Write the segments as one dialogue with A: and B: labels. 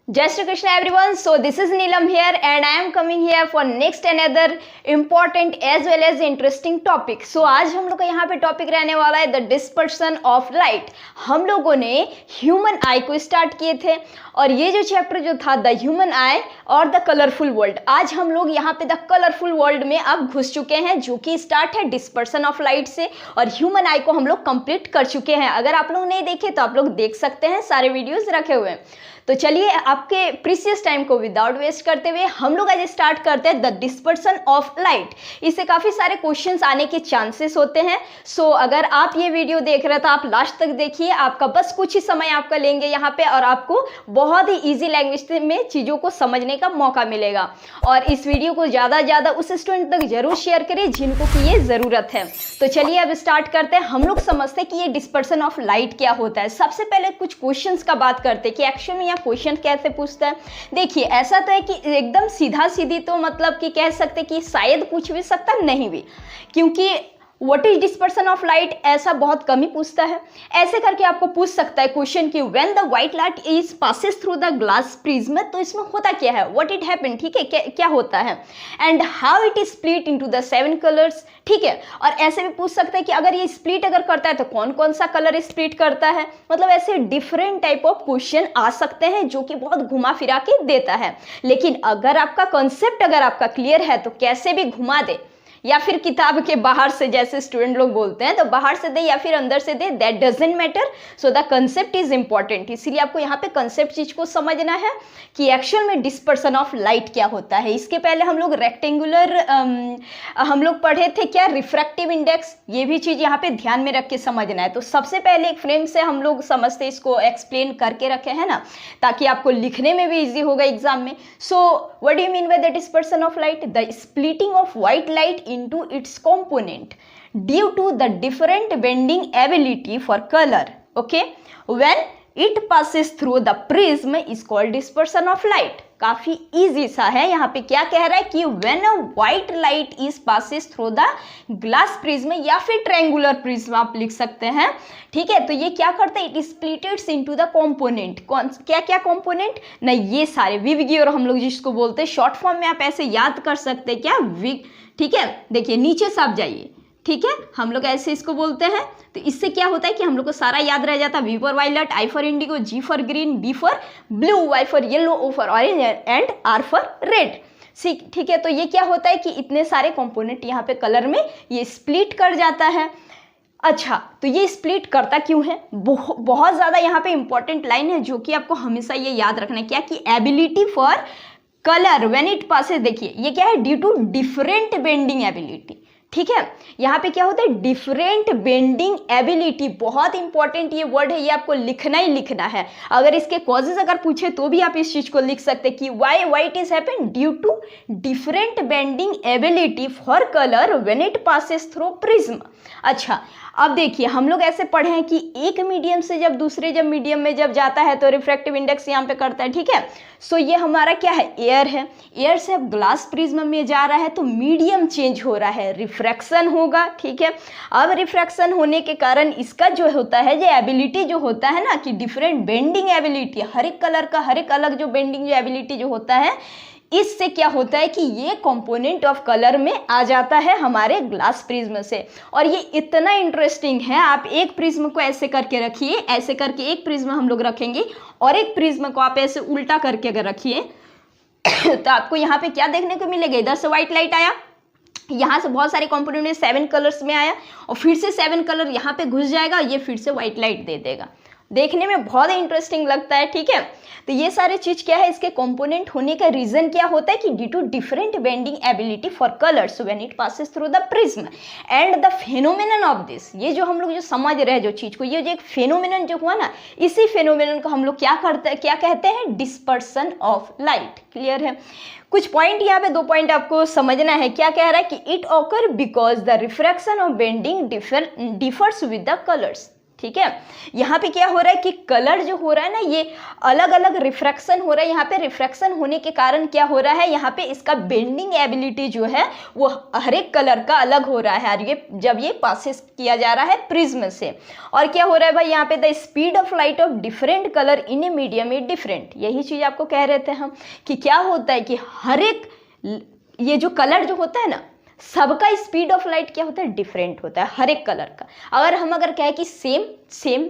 A: Jai Shri Krishna everyone. So this is Neelam here and I am coming here for next another important as well as interesting topic. So आज हम लोग का यहाँ पे topic रहने वाला है द डिस्पर्सन ऑफ लाइट. हम लोगों ने ह्यूमन आई को स्टार्ट किए थे और ये जो चैप्टर जो था द ह्यूमन आई और द कलरफुल वर्ल्ड, आज हम लोग यहाँ पे द कलरफुल वर्ल्ड में अब घुस चुके हैं जो कि स्टार्ट है डिस्पर्सन ऑफ लाइट से और ह्यूमन आई को हम लोग कंप्लीट कर चुके हैं. अगर आप लोग नहीं देखे तो आप लोग देख सकते हैं, सारे वीडियोज रखे हुए हैं. तो चलिए आपके प्रीसियस टाइम को विदाउट वेस्ट करते हुए हम लोग आज स्टार्ट करते हैं द डिस्पर्सन ऑफ लाइट. इससे काफ़ी सारे क्वेश्चंस आने के चांसेस होते हैं. सो अगर आप ये वीडियो देख रहे हैं तो आप लास्ट तक देखिए. आपका बस कुछ ही समय आपका लेंगे यहाँ पे और आपको बहुत ही ईजी लैंग्वेज में चीज़ों को समझने का मौका मिलेगा. और इस वीडियो को ज़्यादा से ज़्यादा उस स्टूडेंट तक जरूर शेयर करें जिनको कि ये ज़रूरत है. तो चलिए अब स्टार्ट करते हैं. हम लोग समझते हैं कि ये डिस्पर्सन ऑफ लाइट क्या होता है. सबसे पहले कुछ क्वेश्चंस का बात करते हैं कि एक्चुअल में क्वेश्चन कैसे पूछता है. देखिए ऐसा तो है कि एकदम सीधा सीधी तो मतलब कि कह सकते कि शायद पूछ भी सकता नहीं भी, क्योंकि what is dispersion of light ऐसा बहुत कम ही पूछता है. ऐसे करके आपको पूछ सकता है क्वेश्चन कि when the white light is passes through the glass prism, तो इसमें होता क्या है, व्हाट इट हैपन, ठीक है, क्या होता है, and how it is split into the 7 colours, ठीक है. और ऐसे भी पूछ सकता है कि अगर ये स्प्लिट अगर करता है तो कौन कौन सा कलर स्प्लिट करता है. मतलब ऐसे डिफरेंट टाइप ऑफ क्वेश्चन आ सकते हैं जो कि बहुत घुमा फिरा के देता है. लेकिन अगर आपका कॉन्सेप्ट अगर आपका क्लियर है तो कैसे भी घुमा दे या फिर किताब के बाहर से, जैसे स्टूडेंट लोग बोलते हैं, तो बाहर से दे या फिर अंदर से दे, that doesn't matter. So the concept is important. इसीलिए आपको यहाँ पे कंसेप्ट चीज को समझना है कि एक्चुअल में डिस्पर्सन ऑफ लाइट क्या होता है. इसके पहले हम लोग रेक्टेंगुलर हम लोग पढ़े थे क्या, रिफ्रैक्टिव इंडेक्स. ये भी चीज यहाँ पे ध्यान में रख के समझना है. तो सबसे पहले एक फ्रेम से हम लोग समझते इसको एक्सप्लेन करके रखे हैं ना, ताकि आपको लिखने में भी इजी होगा एग्जाम में. So what do you mean by the dispersion of light? The splitting of white light into its component due to the different bending ability for color. Okay, when it passes through the prism is called dispersion of light. काफी easy सा है. यहाँ पे क्या कह रहा है कि when a white light is passes through the glass prism या फिर triangular prism आप लिख सकते हैं, ठीक है. तो ये क्या करता है, इट स्प्लिटेड्स इनटू द कंपोनेंट. कौन क्या क्या कंपोनेंट ना, ये सारे विग और हम लोग जिसको बोलते हैं शॉर्ट फॉर्म में आप ऐसे याद कर सकते हैं क्या, विग, ठीक है. देखिए नीचे से आप जाइए, ठीक है, हम लोग ऐसे इसको बोलते हैं. तो इससे क्या होता है कि हम लोग को सारा याद रह जाता है. V for violet, I for indigo, G for green, B for blue, Y for yellow, O for orange and R for red. ठीक है. तो ये क्या होता है कि इतने सारे कंपोनेंट यहाँ पे कलर में ये स्प्लिट कर जाता है. अच्छा, तो ये स्प्लिट करता क्यों है, बहुत ज़्यादा यहाँ पे इंपॉर्टेंट लाइन है जो कि आपको हमेशा ये याद रखना है. क्या कि ability for colour when it passes, देखिए ये क्या है, due to different bending ability, ठीक है. यहाँ पे क्या होता है, डिफरेंट बेंडिंग एबिलिटी. बहुत इंपॉर्टेंट ये वर्ड है, ये आपको लिखना ही लिखना है. अगर इसके कॉजेज अगर पूछे तो भी आप इस चीज को लिख सकते हैं कि why it is happen due to different bending ability for colour when it passes through prism. अच्छा, अब देखिए हम लोग ऐसे पढ़े हैं कि एक मीडियम से जब दूसरे मीडियम में जब जाता है तो रिफ्रैक्टिव इंडेक्स यहाँ पे करता है, ठीक है. सो ये हमारा क्या है, एयर है. एयर से अब ग्लास प्रिज्म में जा रहा है तो मीडियम चेंज हो रहा है, रिफ्रैक्शन होगा, ठीक है. अब रिफ्रैक्शन होने के कारण इसका जो होता है, जो एबिलिटी जो होता है ना कि डिफरेंट बेंडिंग एबिलिटी, हर एक कलर का हर एक अलग जो बेंडिंग जो एबिलिटी जो होता है, इससे क्या होता है कि ये कंपोनेंट ऑफ कलर में आ जाता है हमारे ग्लास प्रिज्म से. और ये इतना इंटरेस्टिंग है, आप एक प्रिज्म को ऐसे करके रखिए, ऐसे करके एक प्रिज्म हम लोग रखेंगे और एक प्रिज्म को आप ऐसे उल्टा करके अगर रखिए तो आपको यहाँ पे क्या देखने को मिलेगा, इधर से व्हाइट लाइट आया, यहाँ से बहुत सारे कंपोनेंट में 7 कलर्स में आया और फिर से 7 कलर यहाँ पे घुस जाएगा, ये फिर से व्हाइट लाइट दे देगा. देखने में बहुत इंटरेस्टिंग लगता है, ठीक है. तो ये सारे चीज क्या है, इसके कंपोनेंट होने का रीजन क्या होता है कि due to different bending ability for colours when it passes through the prism and the phenomenon of this. ये जो हम लोग जो समझ रहे हैं जो चीज को, ये जो एक फेनोमेनन जो हुआ ना, इसी फेनोमेनन को हम लोग क्या कहते हैं, डिस्पर्सन ऑफ लाइट. क्लियर है. कुछ पॉइंट यहाँ पे 2 पॉइंट आपको समझना है. क्या कह रहा है कि it occur because the refraction of bending differs with the colours. ठीक है। यहाँ पे क्या हो रहा है कि कलर जो हो रहा है ना, ये अलग अलग रिफ्रैक्शन हो रहा है। यहाँ पे रिफ्रैक्शन होने के कारण क्या हो रहा है, यहाँ पे इसका बेंडिंग एबिलिटी जो है वो हर एक कलर का अलग हो रहा है, और ये जब ये पासेस किया जा रहा है प्रिज्म से। और क्या हो रहा है भाई, यहाँ पे the speed of light of different colour in a medium is different. यही चीज़ आपको कह रहे थे हम कि क्या होता है कि हर एक ये जो कलर जो होता है ना, सबका स्पीड ऑफ लाइट क्या होता है, डिफरेंट होता है हर एक कलर का। अगर कहें कि सेम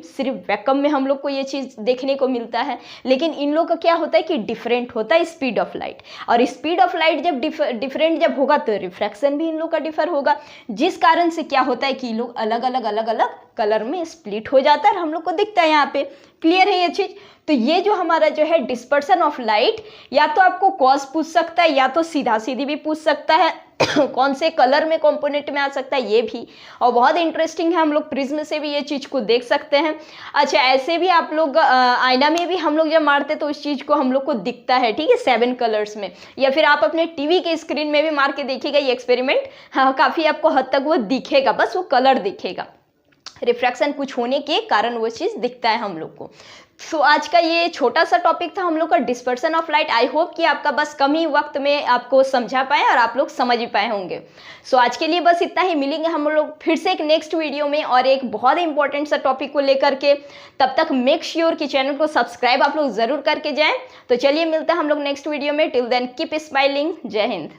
A: सिर्फ वैक्यूम में हम लोग को ये चीज़ देखने को मिलता है, लेकिन इन लोग का क्या होता है कि डिफरेंट होता है स्पीड ऑफ लाइट। और स्पीड ऑफ लाइट जब डिफरेंट जब होगा तो रिफ्रैक्शन भी इन लोग का डिफर होगा, जिस कारण से क्या होता है कि लोग अलग अलग कलर में स्प्लिट हो जाता है और हम लोग को दिखता है। यहाँ पे क्लियर है ये चीज़। तो ये जो हमारा जो है डिस्पर्सन ऑफ लाइट, या तो आपको कॉज पूछ सकता है या तो सीधा सीधी भी पूछ सकता है कौन से कलर में कंपोनेंट में आ सकता है ये भी, और बहुत इंटरेस्टिंग है। हम लोग प्रिज्म से भी ये चीज़ को देख सकते हैं। अच्छा, ऐसे भी आप लोग आईना में भी हम लोग जब मारते तो उस चीज़ को हम लोग को दिखता है, ठीक है, 7 कलर्स में। या फिर आप अपने टीवी के स्क्रीन में भी मार के देखिएगा ये एक्सपेरिमेंट, हाँ काफ़ी आपको हद तक वो दिखेगा, बस वो कलर दिखेगा, रिफ्रैक्शन कुछ होने के कारण वो चीज़ दिखता है हम लोग को। सो आज का ये छोटा सा टॉपिक था हम लोग का dispersion of light. I hope कि आपका बस कम ही वक्त में आपको समझा पाए और आप लोग समझ ही पाए होंगे। सो आज के लिए बस इतना ही। मिलेंगे हम लोग फिर से एक नेक्स्ट वीडियो में और एक बहुत इंपॉर्टेंट सा टॉपिक को लेकर के। तब तक मेक श्योर कि चैनल को सब्सक्राइब आप लोग ज़रूर करके जाएं। तो चलिए मिलते हैं हम लोग नेक्स्ट वीडियो में। Till then keep smiling. जय हिंद।